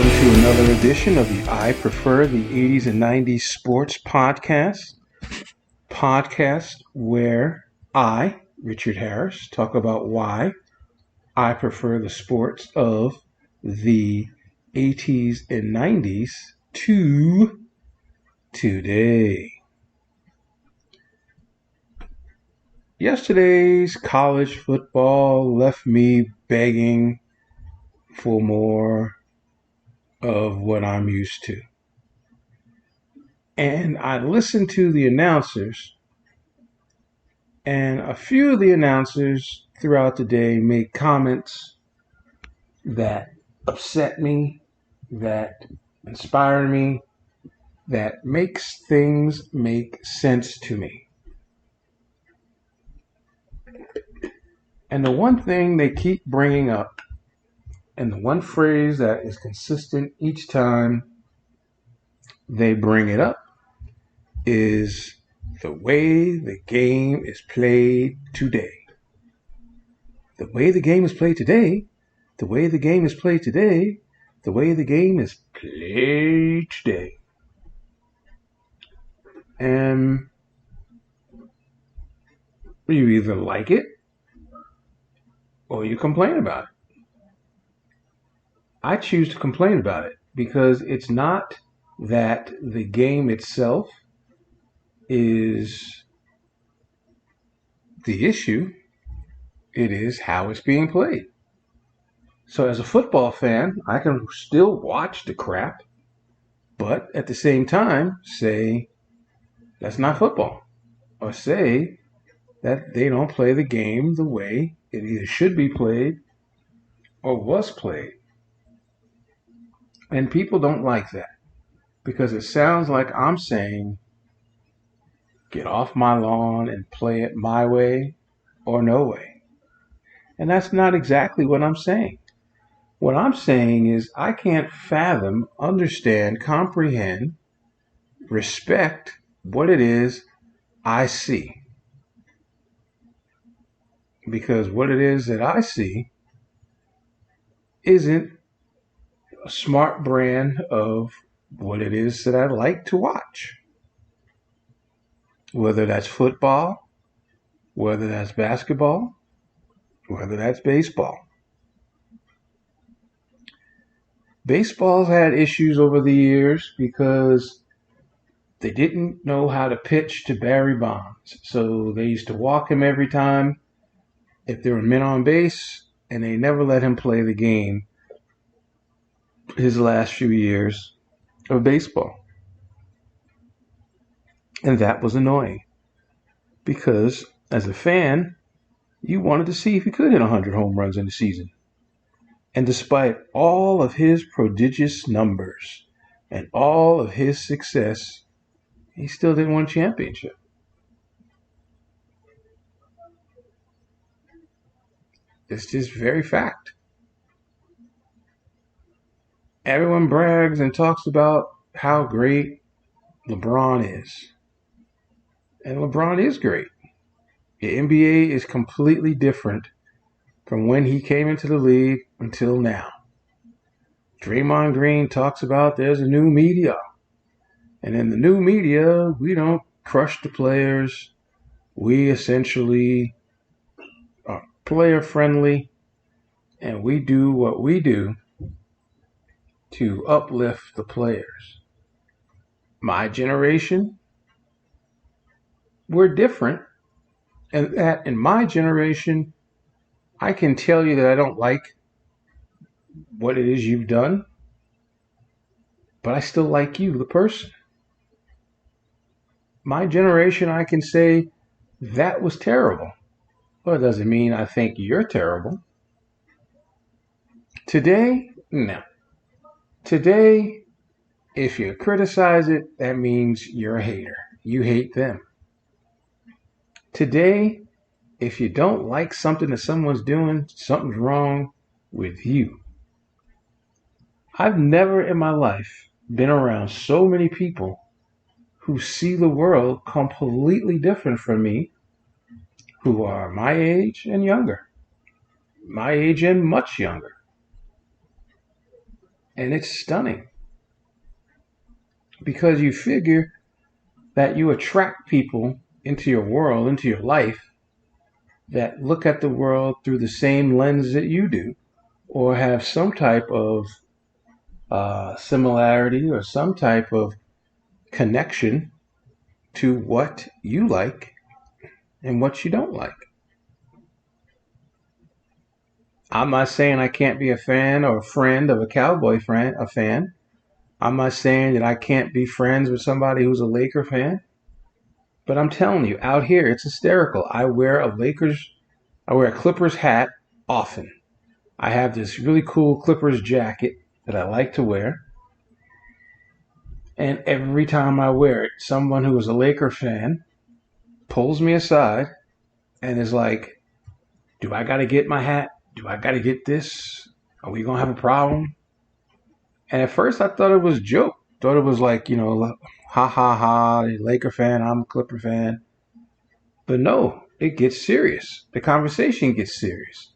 welcome to another edition of the I Prefer the 80s and 90s Sports podcast where I, Richard Harris, talk about why I prefer the sports of the 80s and 90s to today. Yesterday's college football left me begging for more of what I'm used to. And I listened to the announcers, and a few of the announcers throughout the day made comments that upset me, that inspire me, that makes things make sense to me. And the one thing they keep bringing up, and the one phrase that is consistent each time they bring it up, is the way the game is played today. The way the game is played today, the way the game is played today, the way the game is played today. And you either like it or you complain about it. I choose to complain about it because it's not that the game itself is the issue, it is how it's being played. So as a football fan, I can still watch the crap, but at the same time say that's not football, or say that they don't play the game the way it either should be played or was played. And people don't like that because it sounds like I'm saying, get off my lawn and play it my way or no way. And that's not exactly what I'm saying. What I'm saying is I can't fathom, understand, comprehend, respect what it is I see. Because what it is that I see isn't a smart brand of what it is that I like to watch. Whether that's football, whether that's basketball, whether that's baseball. Baseball's had issues over the years because they didn't know how to pitch to Barry Bonds. So they used to walk him every time if there were men on base, and they never let him play the game his last few years of baseball. And that was annoying because as a fan, you wanted to see if he could hit 100 home runs in the season. And despite all of his prodigious numbers and all of his success, he still didn't win a championship. It's just very fact. Everyone brags and talks about how great LeBron is. And LeBron is great. The NBA is completely different from when he came into the league until now. Draymond Green talks about there's a new media. And in the new media, we don't crush the players. We essentially are player friendly, and we do what we do to uplift the players. My generation, we're different. And that in my generation, I can tell you that I don't like what it is you've done, but I still like you, the person. My generation, I can say that was terrible. Well, it doesn't mean I think you're terrible. Today, no. Today, if you criticize it, that means you're a hater. You hate them. Today, if you don't like something that someone's doing, something's wrong with you. I've never in my life been around so many people who see the world completely different from me, who are my age and younger, my age and much younger. And it's stunning because you figure that you attract people into your world, into your life, that look at the world through the same lens that you do, or have some type of similarity or some type of connection to what you like and what you don't like. I'm not saying I can't be a fan or a friend of a a fan. I'm not saying that I can't be friends with somebody who's a Laker fan. But I'm telling you, out here, it's hysterical. I wear a Clippers hat often. I have this really cool Clippers jacket that I like to wear. And every time I wear it, someone who is a Laker fan pulls me aside and is like, do I got to get my hat? Do I got to get this? Are we going to have a problem? And at first I thought it was a joke. Thought it was like, ha ha ha, Laker fan, I'm a Clipper fan. But no, it gets serious. The conversation gets serious.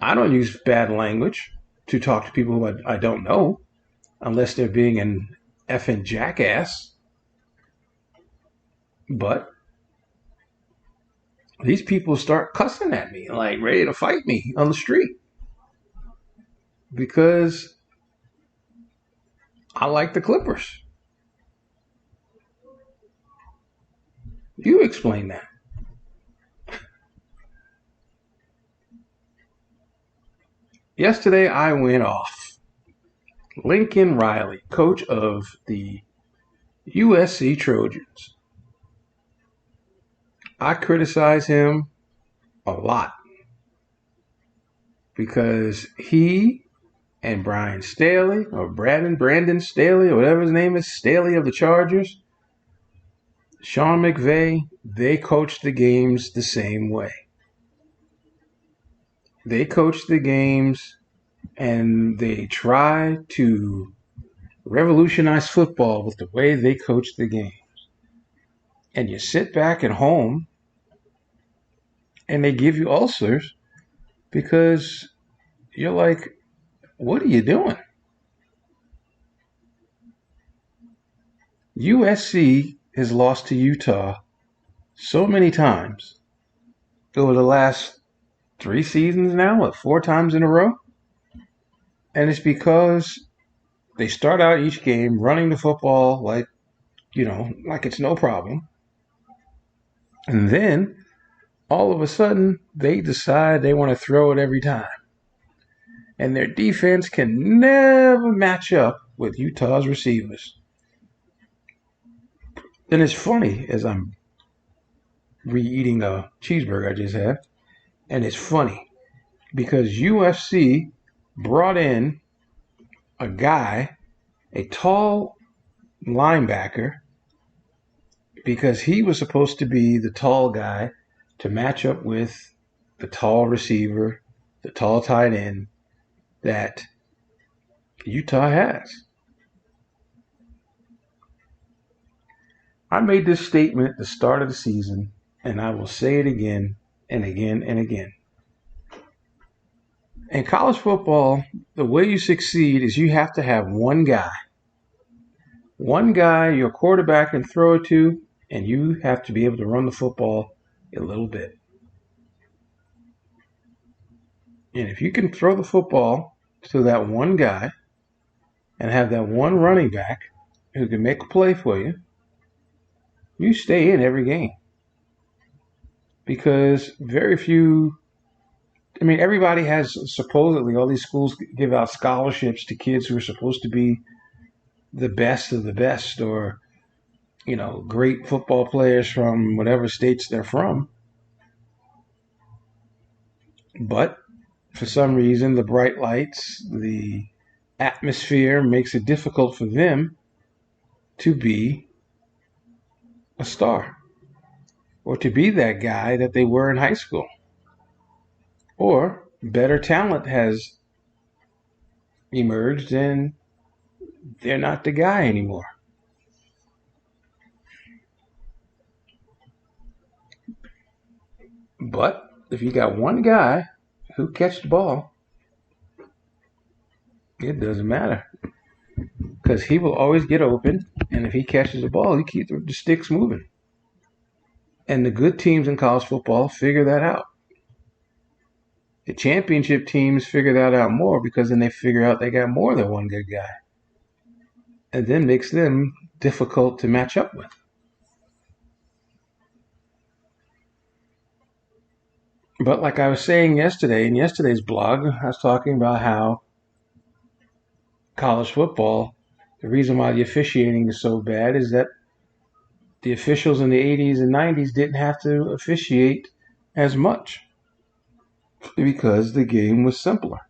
I don't use bad language to talk to people who I don't know unless they're being an effing jackass. But these people start cussing at me, like ready to fight me on the street because I like the Clippers. You explain that. Yesterday I went off. Lincoln Riley, coach of the USC Trojans. I criticize him a lot because he and Brian Staley, or Brandon Staley, or whatever his name is, Staley of the Chargers, Sean McVay, they coach the games the same way. They coach the games and they try to revolutionize football with the way they coach the games. And you sit back at home and they give you ulcers because you're like, what are you doing? USC has lost to Utah so many times over the last 3 seasons now, 4 times in a row. And it's because they start out each game running the football like it's no problem. And then all of a sudden they decide they want to throw it every time. And their defense can never match up with Utah's receivers. And it's funny as I'm re-eating a cheeseburger I just had. And it's funny because UFC brought in a guy, a tall linebacker, because he was supposed to be the tall guy to match up with the tall receiver, the tall tight end that Utah has. I made this statement at the start of the season, and I will say it again and again and again. In college football, the way you succeed is you have to have one guy your quarterback can throw it to, and you have to be able to run the football a little bit. And if you can throw the football to that one guy and have that one running back who can make a play for you, you stay in every game. Because everybody has, supposedly, all these schools give out scholarships to kids who are supposed to be the best of the best, or great football players from whatever states they're from. But for some reason, the bright lights, the atmosphere makes it difficult for them to be a star or to be that guy that they were in high school. Or better talent has emerged and they're not the guy anymore. But if you got one guy who catches the ball It doesn't matter because he will always get open, and if he catches the ball, he keeps the sticks moving. And the good teams in college football figure that out. The championship teams figure that out more because then they figure out they got more than one good guy. And then makes them difficult to match up with. But like I was saying yesterday, in yesterday's blog, I was talking about how college football, the reason why the officiating is so bad is that the officials in the 80s and 90s didn't have to officiate as much because the game was simpler.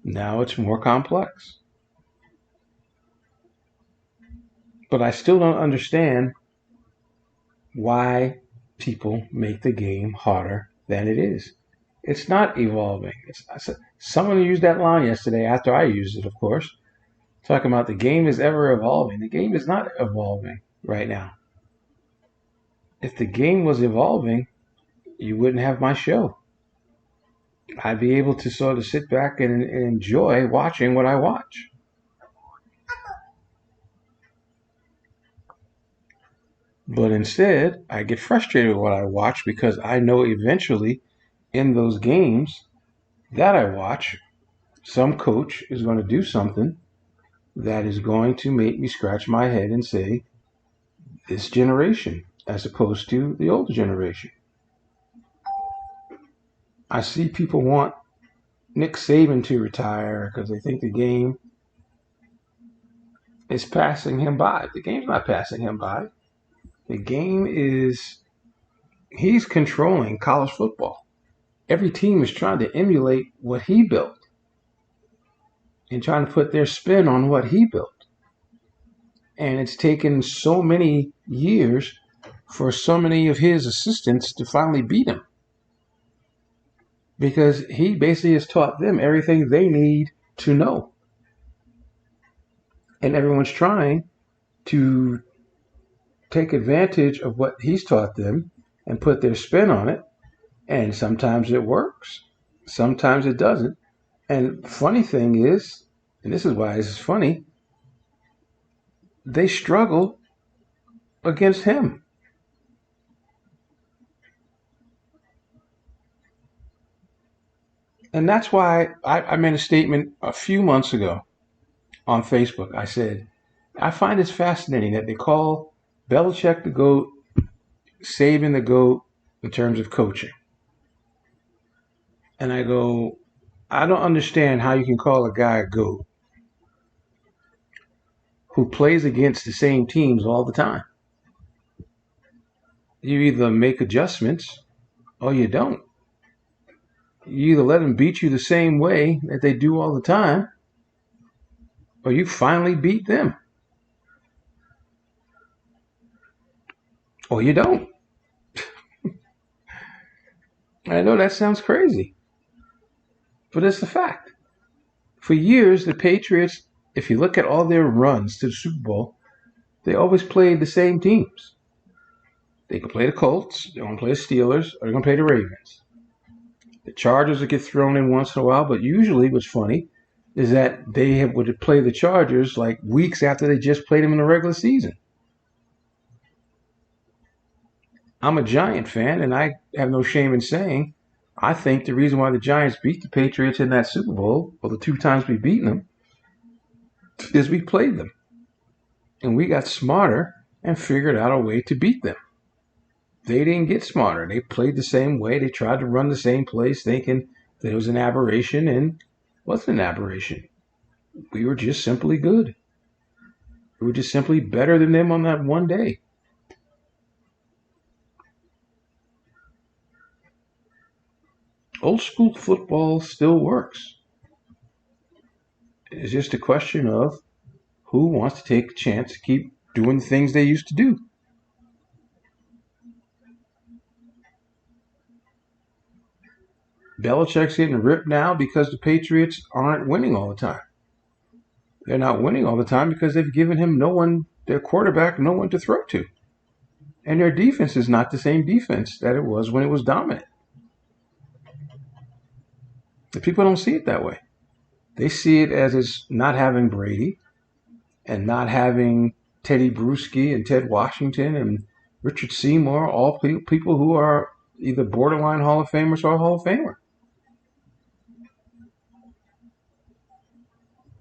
Now it's more complex. But I still don't understand why people make the game harder than it is. It's not evolving. Someone used that line yesterday after I used it, of course, talking about the game is ever evolving. The game is not evolving right now. If the game was evolving, you wouldn't have my show. I'd be able to sort of sit back and enjoy watching what I watch. But instead, I get frustrated with what I watch because I know eventually in those games that I watch, some coach is going to do something that is going to make me scratch my head and say, this generation, as opposed to the older generation. I see people want Nick Saban to retire because they think the game is passing him by. The game's not passing him by. The game is, he's controlling college football. Every team is trying to emulate what he built and trying to put their spin on what he built. And it's taken so many years for so many of his assistants to finally beat him. Because he basically has taught them everything they need to know. And everyone's trying to take advantage of what he's taught them and put their spin on it. And sometimes it works. Sometimes it doesn't. And funny thing is, and this is why this is funny, they struggle against him. And that's why I made a statement a few months ago on Facebook. I said, I find it fascinating that they call Belichick the GOAT, Saban the GOAT in terms of coaching. And I go, I don't understand how you can call a guy a GOAT who plays against the same teams all the time. You either make adjustments or you don't. You either let them beat you the same way that they do all the time, or you finally beat them. Or you don't. I know that sounds crazy, but it's the fact. For years, the Patriots, if you look at all their runs to the Super Bowl, they always played the same teams. They could play the Colts, they're going to play the Steelers, or they're going to play the Ravens. The Chargers would get thrown in once in a while, but usually what's funny is that they would play the Chargers like weeks after they just played them in the regular season. I'm a Giant fan, and I have no shame in saying I think the reason why the Giants beat the Patriots in that Super Bowl, or the two times we beat them, is we played them. And we got smarter and figured out a way to beat them. They didn't get smarter. They played the same way. They tried to run the same plays thinking that it was an aberration, and it wasn't an aberration. We were just simply good. We were just simply better than them on that one day. Old school football still works. It's just a question of who wants to take a chance to keep doing the things they used to do. Belichick's getting ripped now because the Patriots aren't winning all the time. They're not winning all the time because they've given him their quarterback, no one to throw to. And their defense is not the same defense that it was when it was dominant. The people don't see it that way. They see it as it's not having Brady and not having Teddy Bruschi and Ted Washington and Richard Seymour, all people who are either borderline Hall of Famers or Hall of Famer.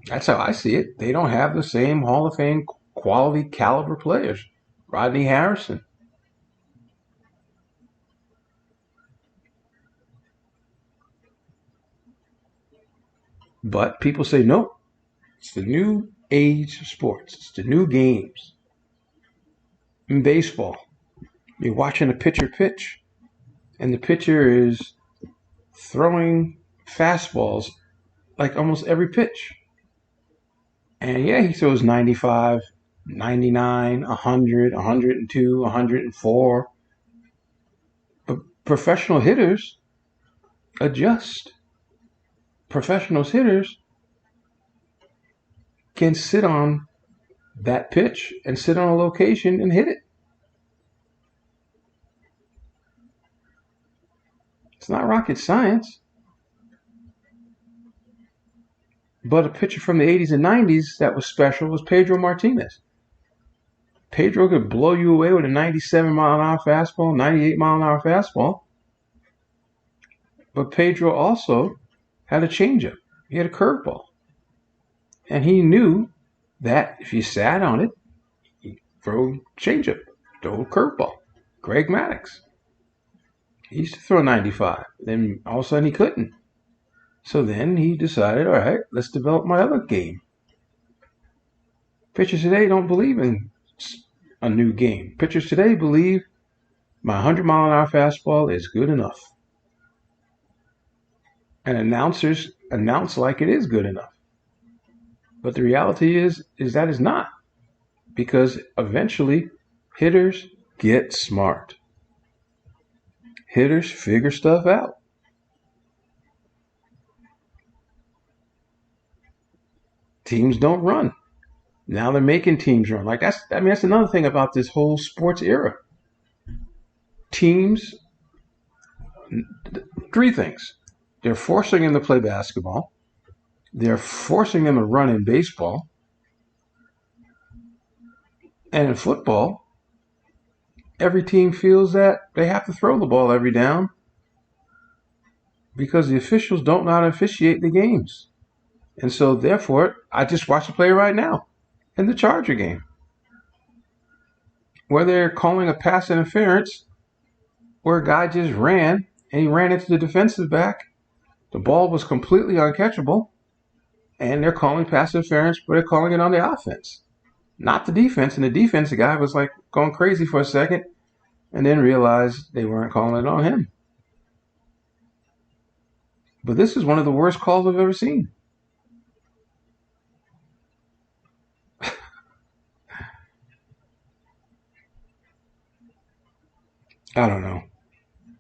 That's how I see it. They don't have the same Hall of Fame quality caliber players. Rodney Harrison. But people say, no, it's the new age of sports. It's the new games. In baseball, you're watching a pitcher pitch, and the pitcher is throwing fastballs like almost every pitch. And yeah, he throws 95, 99, 100, 102, 104. But professional hitters adjust. Professional hitters can sit on that pitch and sit on a location and hit it. It's not rocket science. But a pitcher from the 80s and 90s that was special was Pedro Martinez. Pedro could blow you away with a 97 mile an hour fastball, 98 mile an hour fastball. But Pedro also had a changeup. He had a curveball. And he knew that if you sat on it, he'd throw changeup, throw curveball. Greg Maddux. He used to throw 95. Then all of a sudden he couldn't. So then he decided, all right, let's develop my other game. Pitchers today don't believe in a new game. Pitchers today believe my 100 mile an hour fastball is good enough. And announcers announce like it is good enough. But the reality is that is not. Because eventually hitters get smart. Hitters figure stuff out. Teams don't run. Now they're making teams run. That's another thing about this whole sports era. Teams, three things. They're forcing them to play basketball. They're forcing them to run in baseball. And in football, every team feels that they have to throw the ball every down because the officials don't know how to officiate the games. And so, therefore, I just watched a play right now in the Charger game where they're calling a pass interference where a guy just ran and he ran into the defensive back. The ball was completely uncatchable, and they're calling pass interference, but they're calling it on the offense, not the defense. And the defense, the guy was like going crazy for a second and then realized they weren't calling it on him. But this is one of the worst calls I've ever seen. I don't know.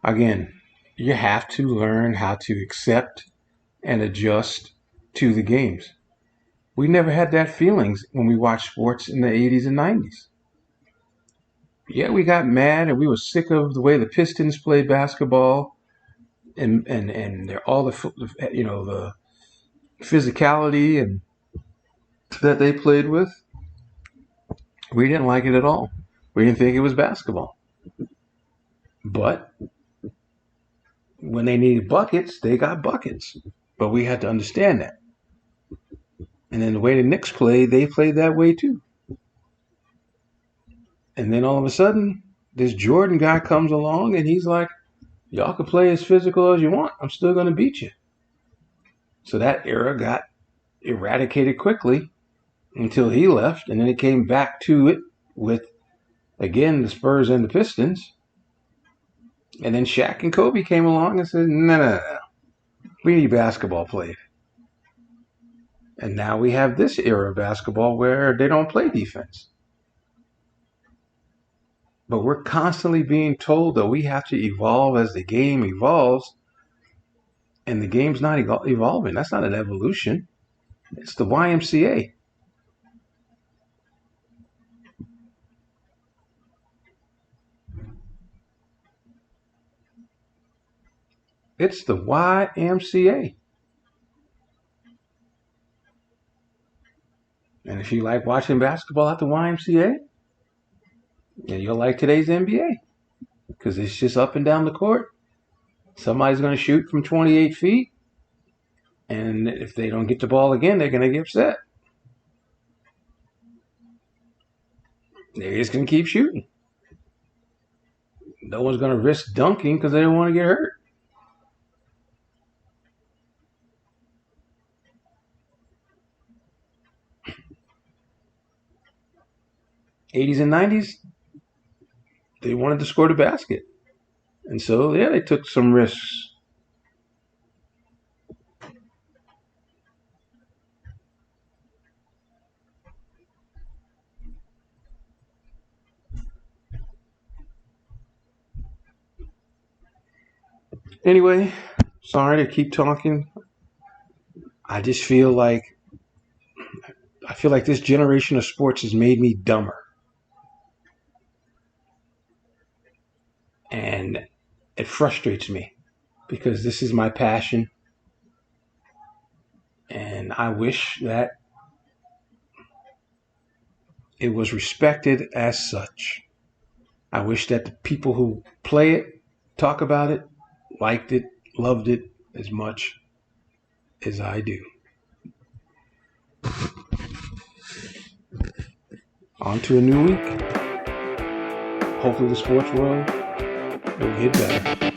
Again, you have to learn how to accept and adjust to the games. We never had that feelings when we watched sports in the 80s and 90s. Yeah, we got mad and we were sick of the way the Pistons played basketball and all the physicality and that they played with. We didn't like it at all. We didn't think it was basketball. But when they needed buckets, they got buckets. But we had to understand that. And then the way the Knicks played, they played that way too. And then all of a sudden, this Jordan guy comes along and he's like, y'all can play as physical as you want. I'm still going to beat you. So that era got eradicated quickly until he left. And then it came back to it with, again, the Spurs and the Pistons. And then Shaq and Kobe came along and said, no. We need basketball played. And now we have this era of basketball where they don't play defense. But we're constantly being told that we have to evolve as the game evolves. And the game's not evolving. That's not an evolution. It's the YMCA. It's the YMCA. And if you like watching basketball at the YMCA, then you'll like today's NBA because it's just up and down the court. Somebody's going to shoot from 28 feet, and if they don't get the ball again, they're going to get upset. They're just going to keep shooting. No one's going to risk dunking because they don't want to get hurt. '80s and '90s, they wanted to score the basket. And so, yeah, they took some risks. Anyway, sorry to keep talking. I just feel like this generation of sports has made me dumber. And it frustrates me because this is my passion. And I wish that it was respected as such. I wish that the people who play it, talk about it, liked it, loved it as much as I do. On to a new week. Hopefully the sports world will get better.